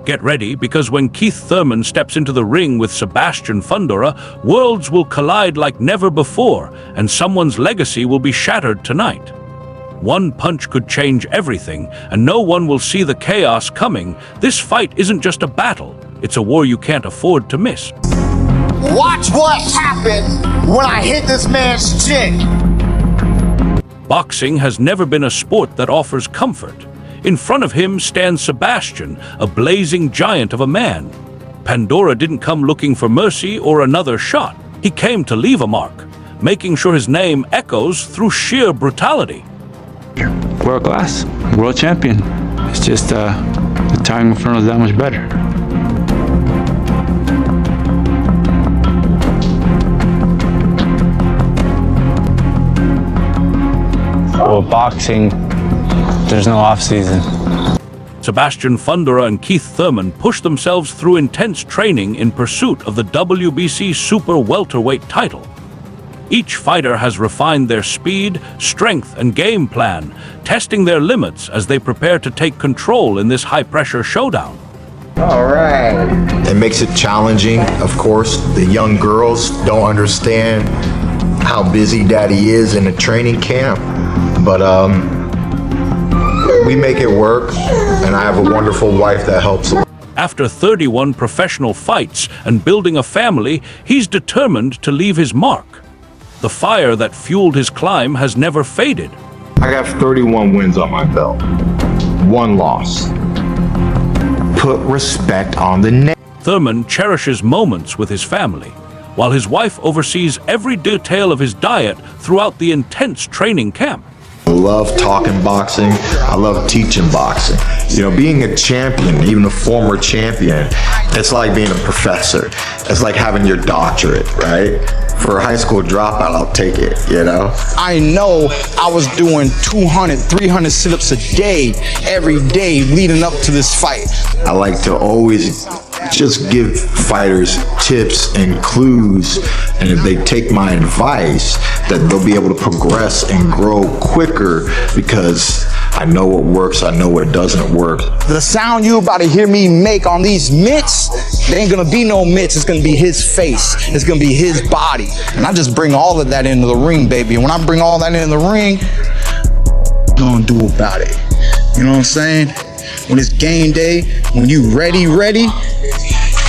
Get ready, because when Keith Thurman steps into the ring with Sebastian Fundora, worlds will collide like never before, and someone's legacy will be shattered tonight. One punch could change everything, and no one will see the chaos coming. This fight isn't just a battle, it's a war you can't afford to miss. Watch what happens when I hit this man's chin. Boxing has never been a sport that offers comfort. In front of him stands Sebastian, a blazing giant of a man. Pandora didn't come looking for mercy or another shot. He came to leave a mark, making sure his name echoes through sheer brutality. World class, world champion. It's just the Towering Inferno is that much better. Well, boxing, there's no off-season. Sebastian Fundora and Keith Thurman pushed themselves through intense training in pursuit of the WBC Super Welterweight title. Each fighter has refined their speed, strength, and game plan, testing their limits as they prepare to take control in this high-pressure showdown. All right. It makes it challenging, of course. The young girls don't understand how busy daddy is in a training camp, but we make it work, and I have a wonderful wife that helps. After 31 professional fights and building a family, he's determined to leave his mark. The fire that fueled his climb has never faded. I got 31 wins on my belt. 1 loss. Put respect on the name. Thurman cherishes moments with his family, while his wife oversees every detail of his diet throughout the intense training camp. I love talking boxing. I love teaching boxing. You know, being a champion, even a former champion, it's like being a professor. It's like having your doctorate, right? For a high school dropout, I'll take it, you know? I know I was doing 200, 300 sit-ups a day, every day leading up to this fight. I like to always just give fighters tips and clues, and if they take my advice, that they'll be able to progress and grow quicker, because I know what works, I know what doesn't work. The sound you about to hear me make on these mitts, there ain't gonna be no mitts, it's gonna be his face, it's gonna be his body. And I just bring all of that into the ring, baby. And when I bring all that into the ring, what you gonna do about it? You know what I'm saying? When it's game day, when you ready,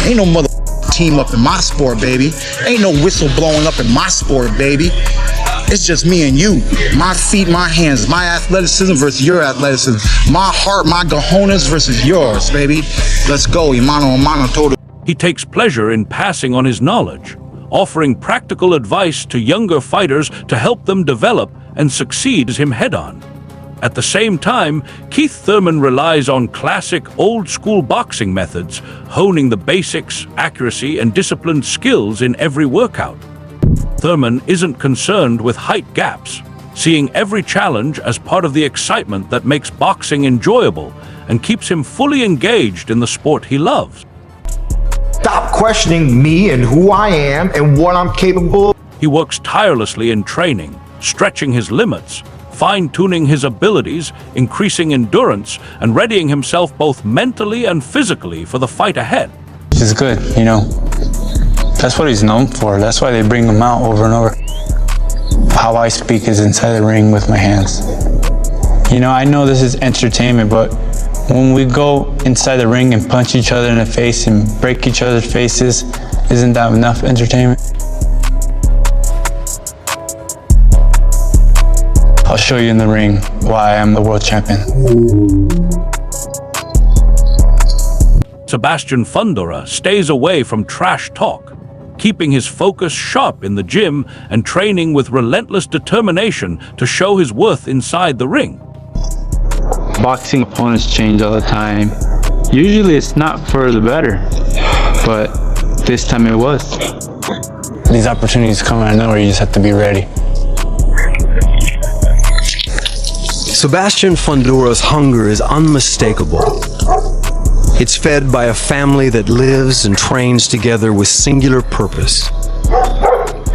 ain't no mother team up in my sport, baby. Ain't no whistle blowing up in my sport, baby. It's just me and you. My feet, my hands, my athleticism versus your athleticism. My heart, my cojones versus yours, baby. Let's go, mano a mano todo. He takes pleasure in passing on his knowledge, offering practical advice to younger fighters to help them develop and succeed him head-on. At the same time, Keith Thurman relies on classic old-school boxing methods, honing the basics, accuracy, and disciplined skills in every workout. Thurman isn't concerned with height gaps, seeing every challenge as part of the excitement that makes boxing enjoyable and keeps him fully engaged in the sport he loves. Stop questioning me and who I am and what I'm capable of. He works tirelessly in training, stretching his limits, fine-tuning his abilities, increasing endurance, and readying himself both mentally and physically for the fight ahead. It's good, you know. That's what he's known for. That's why they bring him out over and over. How I speak is inside the ring with my hands. You know, I know this is entertainment, but when we go inside the ring and punch each other in the face and break each other's faces, isn't that enough entertainment? I'll show you in the ring why I'm the world champion. Sebastian Fundora stays away from trash talk, keeping his focus sharp in the gym and training with relentless determination to show his worth inside the ring. Boxing opponents change all the time. Usually it's not for the better, but this time it was. These opportunities come out of nowhere, you just have to be ready. Sebastian Fundora's hunger is unmistakable. It's fed by a family that lives and trains together with singular purpose.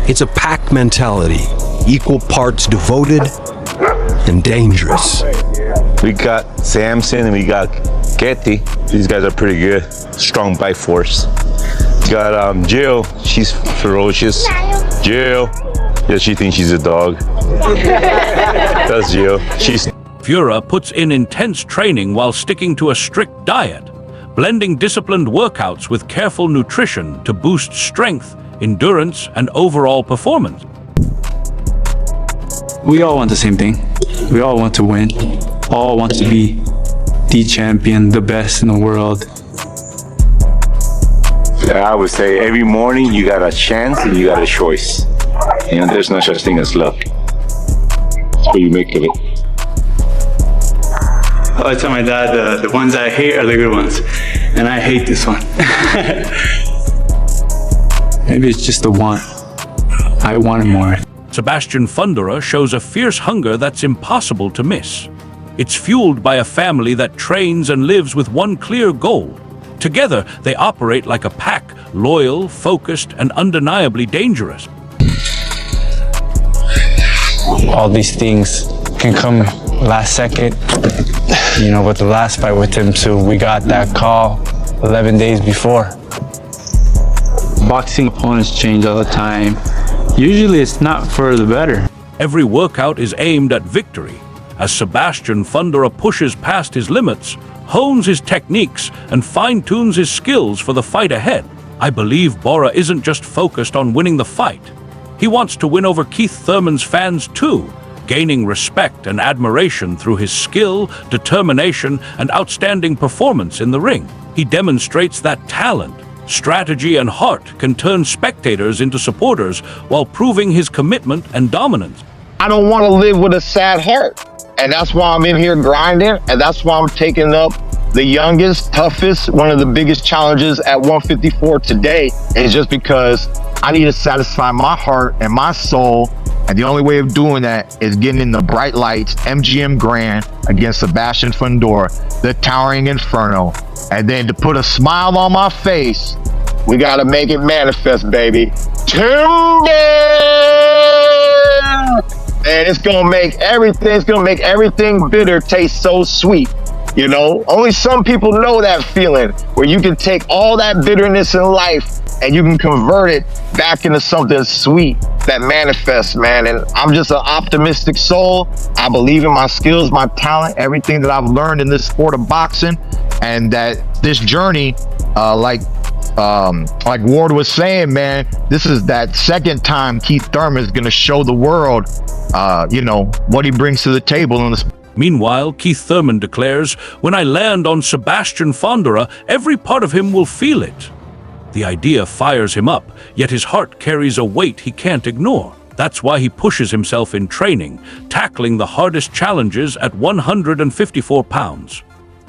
It's a pack mentality, equal parts devoted and dangerous. We got Samson and we got Ketty. These guys are pretty good. Strong bite force. Got Jill. She's ferocious. Jill. Yeah, she thinks she's a dog. That's Jill. She's. Fundora puts in intense training while sticking to a strict diet, blending disciplined workouts with careful nutrition to boost strength, endurance, and overall performance. We all want the same thing. We all want to win. All want to be the champion, the best in the world. I would say every morning you got a chance and you got a choice. You know, there's no such thing as luck. That's what you make of it. I tell my dad the ones I hate are the good ones, and I hate this one. Maybe it's just the want. I want it more. Sebastian Fundora shows a fierce hunger that's impossible to miss. It's fueled by a family that trains and lives with one clear goal. Together, they operate like a pack, loyal, focused, and undeniably dangerous. All these things can come last second. You know, with the last fight with him too, we got that call 11 days before. Boxing opponents change all the time. Usually it's not for the better. Every workout is aimed at victory, as Sebastian Fundora pushes past his limits, hones his techniques, and fine-tunes his skills for the fight ahead. I believe Bora isn't just focused on winning the fight. He wants to win over Keith Thurman's fans too, gaining respect and admiration through his skill, determination, and outstanding performance in the ring. He demonstrates that talent, strategy, and heart can turn spectators into supporters while proving his commitment and dominance. I don't want to live with a sad heart. And that's why I'm in here grinding. And that's why I'm taking up the youngest, toughest, one of the biggest challenges at 154 today, is just because I need to satisfy my heart and my soul. And the only way of doing that is getting in the bright lights, MGM Grand against Sebastian Fundora, the Towering Inferno. And then to put a smile on my face, we got to make it manifest, baby. Timber! And it's gonna make everything bitter taste so sweet. You know, only some people know that feeling where you can take all that bitterness in life and you can convert it back into something sweet that manifests, man. And I'm just an optimistic soul. I believe in my skills, my talent, everything that I've learned in this sport of boxing, and that this journey, like Ward was saying, man, this is that second time Keith Thurman is gonna show the world what he brings to the table in this. Meanwhile, Keith Thurman declares, "When I land on Sebastian Fundora, every part of him will feel it." The idea fires him up, yet his heart carries a weight he can't ignore. That's why he pushes himself in training, tackling the hardest challenges at 154 pounds.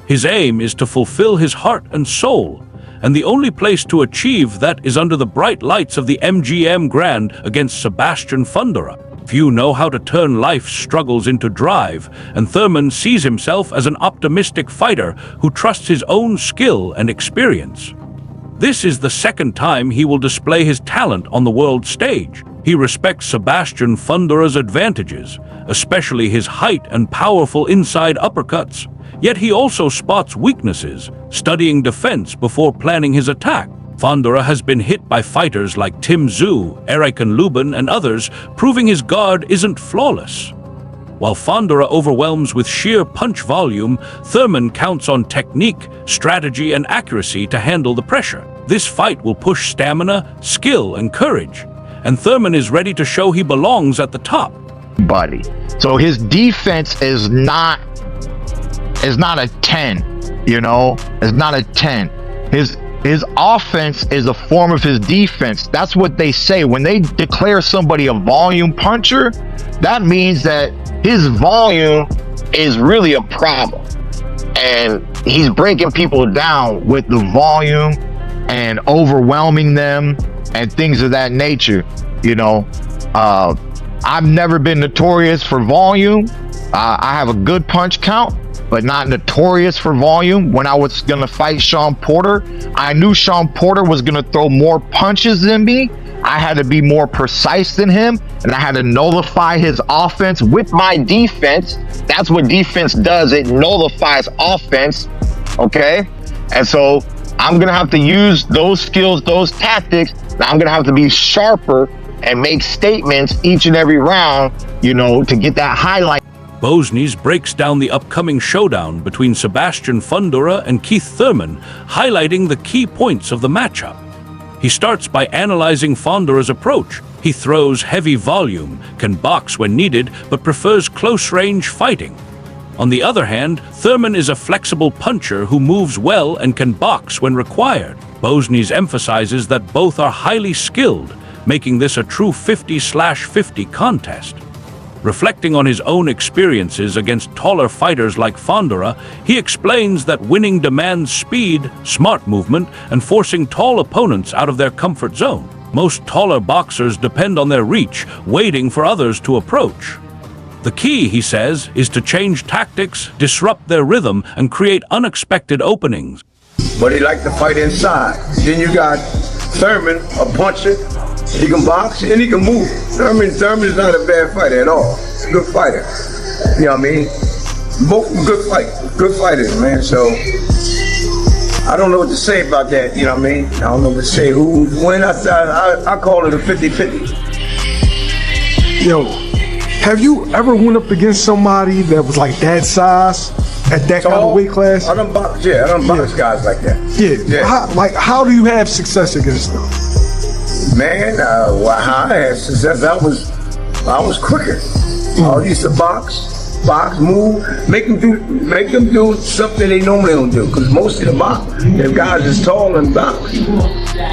His aim is to fulfill his heart and soul, and the only place to achieve that is under the bright lights of the MGM Grand against Sebastian Fundora. Few know how to turn life's struggles into drive, and Thurman sees himself as an optimistic fighter who trusts his own skill and experience. This is the second time he will display his talent on the world stage. He respects Sebastian Fundora's advantages, especially his height and powerful inside uppercuts. Yet he also spots weaknesses, studying defense before planning his attack. Fundora has been hit by fighters like Tim Tszyu, Eric and Lubin, and others, proving his guard isn't flawless. While Fundora overwhelms with sheer punch volume, Thurman counts on technique, strategy, and accuracy to handle the pressure. This fight will push stamina, skill, and courage, and Thurman is ready to show he belongs at the top. Buddy. So his defense is not a 10, it's not a 10. His offense is a form of his defense. That's what they say. When they declare somebody a volume puncher, that means that his volume is really a problem. And he's breaking people down with the volume and overwhelming them and things of that nature. I've never been notorious for volume. I have a good punch count, but not notorious for volume. When I was gonna fight Shawn Porter, I knew Shawn Porter was gonna throw more punches than me. I had to be more precise than him, and I had to nullify his offense with my defense. That's what defense does. It nullifies offense. okay? And so I'm gonna have to use those skills, those tactics. Now I'm gonna have to be sharper and make statements each and every round, you know, to get that highlight. Bosnies breaks down the upcoming showdown between Sebastian Fundora and Keith Thurman, highlighting the key points of the matchup. He starts by analyzing Fundora's approach. He throws heavy volume, can box when needed, but prefers close-range fighting. On the other hand, Thurman is a flexible puncher who moves well and can box when required. Bosnies emphasizes that both are highly skilled, making this a true 50/50 contest. Reflecting on his own experiences against taller fighters like Fundora, he explains that winning demands speed, smart movement, and forcing tall opponents out of their comfort zone. Most taller boxers depend on their reach, waiting for others to approach. The key, he says, is to change tactics, disrupt their rhythm, and create unexpected openings. But he liked to fight inside. Then you got Thurman, a puncher. He can box and he can move. Thurman is not a bad fighter at all. He's a good fighter. You know what I mean? Both good fighters, man. So I don't know what to say about that. You know what I mean? I don't know what to say. Who win? I call it a 50-50. Yo, have you ever went up against somebody that was like that size at that kind of weight class? I done box guys like that. Yeah. How do you have success against them? Man, how I had success, I was quicker. I used to box, move, make them do something they normally don't do. Because most of the guys is tall and box.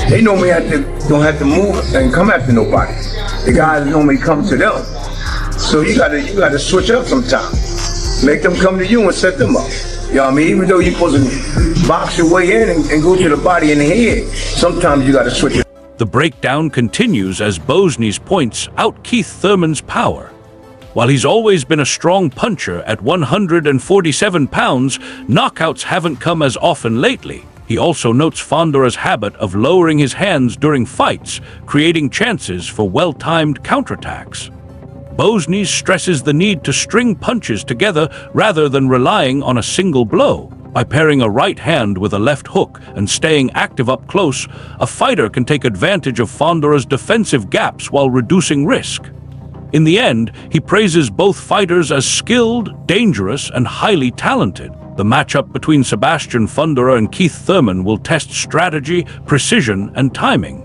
They normally don't have to move and come after nobody. The guys normally come to them. So you gotta switch up sometimes. Make them come to you and set them up. You know what I mean? Even though you're supposed to box your way in and go to the body and the head, sometimes you gotta switch it. The breakdown continues as Bosnies points out Keith Thurman's power. While he's always been a strong puncher at 147 pounds, knockouts haven't come as often lately. He also notes Fundora's habit of lowering his hands during fights, creating chances for well-timed counterattacks. Bosnies stresses the need to string punches together rather than relying on a single blow. By pairing a right hand with a left hook and staying active up close, a fighter can take advantage of Fundora's defensive gaps while reducing risk. In the end, he praises both fighters as skilled, dangerous, and highly talented. The matchup between Sebastian Fundora and Keith Thurman will test strategy, precision, and timing.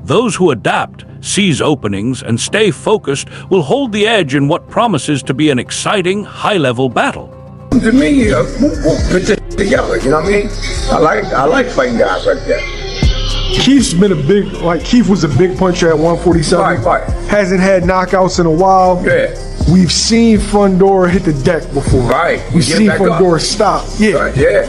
Those who adapt, seize openings, and stay focused will hold the edge in what promises to be an exciting, high-level battle. To me, put this together, you know what I mean? I like fighting guys like that. Keith was a big puncher at 147. Right. Hasn't had knockouts in a while. Yeah. We've seen Fundora hit the deck before. Right. We've seen Fundora stop. Yeah. Right, yeah.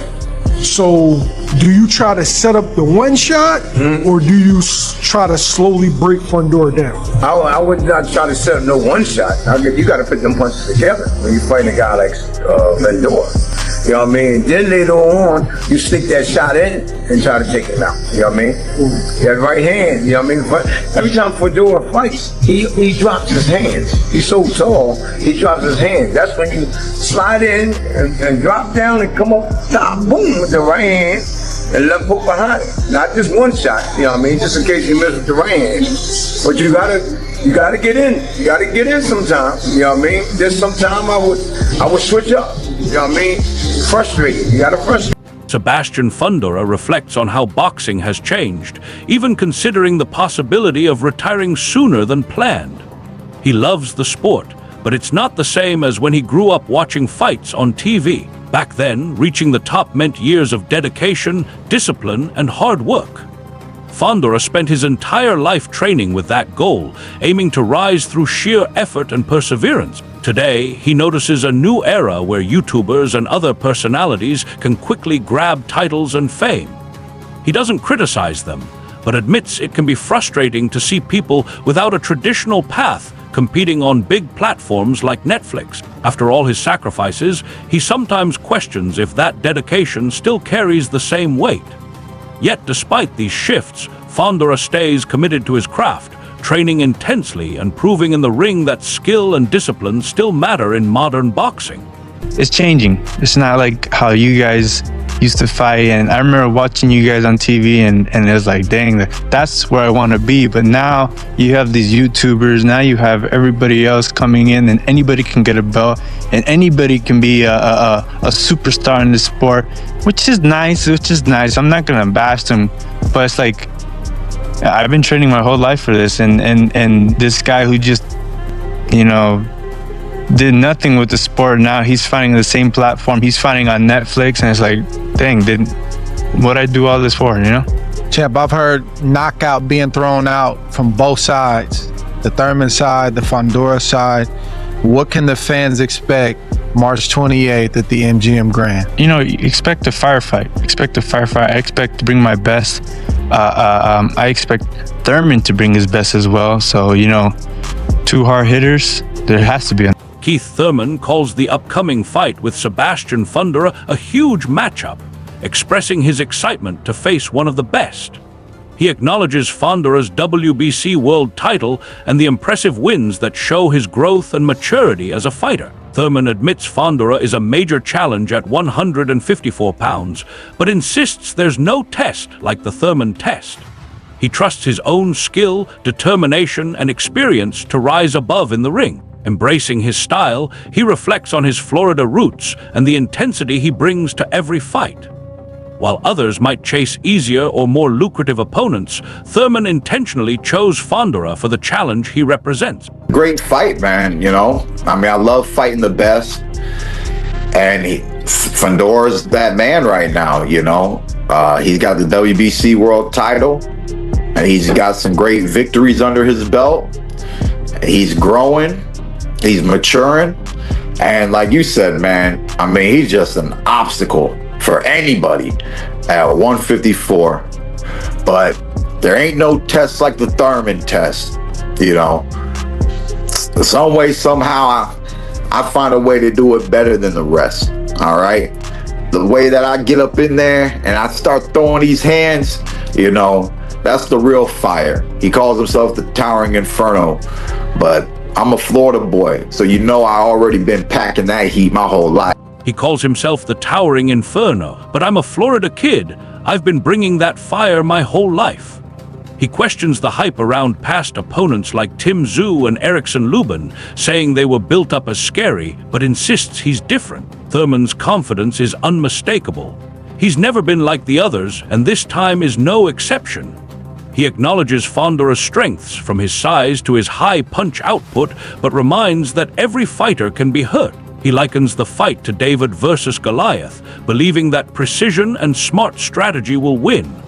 So, do you try to set up the one shot, or do you try to slowly break Fundora down? I would not try to set up no one shot. You got to put them punches together when you're fighting a guy like Fundora. You know what I mean? Then later on, you stick that shot in and try to take him out. You know what I mean? That right hand, you know what I mean? But every time Fundora fights, he drops his hands. He's so tall, he drops his hands. That's when you slide in and drop down and come up top, boom, with the right hand and left hook behind it. Not just one shot, you know what I mean? Just in case you miss with the right hand. But you gotta get in. You gotta get in sometimes. You know what I mean? There's sometime I would switch up. You know what I mean? Frustrated. You gotta frustrate. Sebastian Fundora reflects on how boxing has changed, even considering the possibility of retiring sooner than planned. He loves the sport, but it's not the same as when he grew up watching fights on TV. Back then, reaching the top meant years of dedication, discipline, and hard work. Fundora spent his entire life training with that goal, aiming to rise through sheer effort and perseverance. Today, he notices a new era where YouTubers and other personalities can quickly grab titles and fame. He doesn't criticize them, but admits it can be frustrating to see people without a traditional path competing on big platforms like Netflix. After all his sacrifices, he sometimes questions if that dedication still carries the same weight. Yet despite these shifts, Fundora stays committed to his craft, training intensely and proving in the ring that skill and discipline still matter in modern boxing. It's changing. It's not like how you guys used to fight, and I remember watching you guys on TV, and it was like, dang, that's where I want to be. But now you have these YouTubers, now you have everybody else coming in, and anybody can get a belt, and anybody can be a superstar in the sport, which is nice. I'm not gonna bash them, but it's like, I've been training my whole life for this, and this guy who just, you know, did nothing with the sport, now he's fighting the same platform, he's fighting on Netflix, and it's like, dang, what'd I do all this for, you know? Champ, I've heard knockout being thrown out from both sides, the Thurman side, the Fundora side. What can the fans expect March 28th at the MGM Grand? You know, expect a firefight. I expect to bring my best. I expect Thurman to bring his best as well. So, you know, two hard hitters, there has to be a... Keith Thurman calls the upcoming fight with Sebastian Fundora a huge matchup, expressing his excitement to face one of the best. He acknowledges Fundora's WBC world title and the impressive wins that show his growth and maturity as a fighter. Thurman admits Fundora is a major challenge at 154 pounds, but insists there's no test like the Thurman test. He trusts his own skill, determination, and experience to rise above in the ring. Embracing his style, he reflects on his Florida roots and the intensity he brings to every fight. While others might chase easier or more lucrative opponents, Thurman intentionally chose Fundora for the challenge he represents. Great fight, man, you know? I mean, I love fighting the best. And Fundora's that man right now, you know? He's got the WBC world title, and he's got some great victories under his belt. He's growing, he's maturing, and like you said, man, I mean, he's just an obstacle for anybody at 154. But there ain't no test like the Thurman test, you know? Some way, somehow, I find a way to do it better than the rest, all right? The way that I get up in there and I start throwing these hands, you know, that's the real fire. He calls himself the Towering Inferno, but I'm a Florida boy, so you know I already been packing that heat my whole life. He calls himself the Towering Inferno, but I'm a Florida kid. I've been bringing that fire my whole life. He questions the hype around past opponents like Tim Tszyu and Erickson Lubin, saying they were built up as scary, but insists he's different. Thurman's confidence is unmistakable. He's never been like the others, and this time is no exception. He acknowledges Fundora's strengths, from his size to his high punch output, but reminds that every fighter can be hurt. He likens the fight to David versus Goliath, believing that precision and smart strategy will win.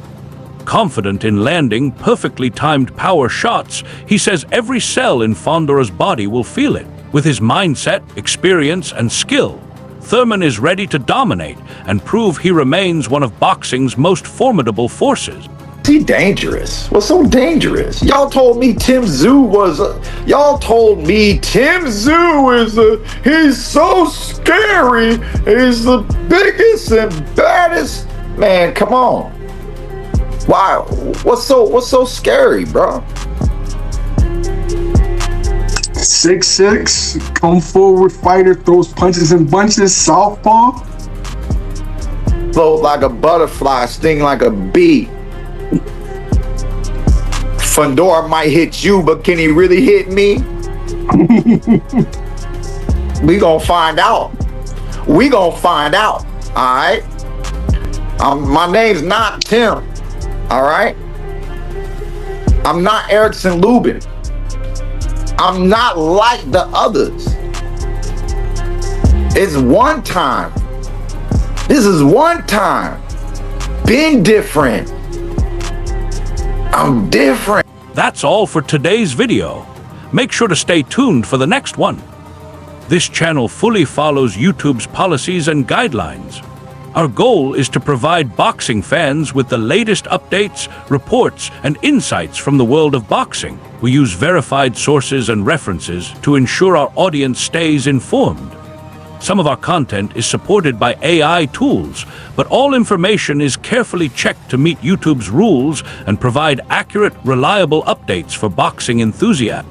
Confident in landing perfectly timed power shots, he says every cell in Fundora's body will feel it. With his mindset, experience, and skill, Thurman is ready to dominate and prove he remains one of boxing's most formidable forces. Is he dangerous? What's so dangerous? Y'all told me Tim Tszyu was he's so scary. He's the biggest and baddest. Man, come on. Why? What's so scary, bro? 6'6", come forward fighter, throws punches and bunches, southpaw. Float like a butterfly, sting like a bee. Fundora might hit you, but can he really hit me? We gonna find out. We gonna find out, all right? My name's not Tim, all right? I'm not Erickson Lubin. I'm not like the others. It's one time. This is one time. Been different. I'm different. That's all for today's video. Make sure to stay tuned for the next one. This channel fully follows YouTube's policies and guidelines. Our goal is to provide boxing fans with the latest updates, reports, and insights from the world of boxing. We use verified sources and references to ensure our audience stays informed. Some of our content is supported by AI tools, but all information is carefully checked to meet YouTube's rules and provide accurate, reliable updates for boxing enthusiasts.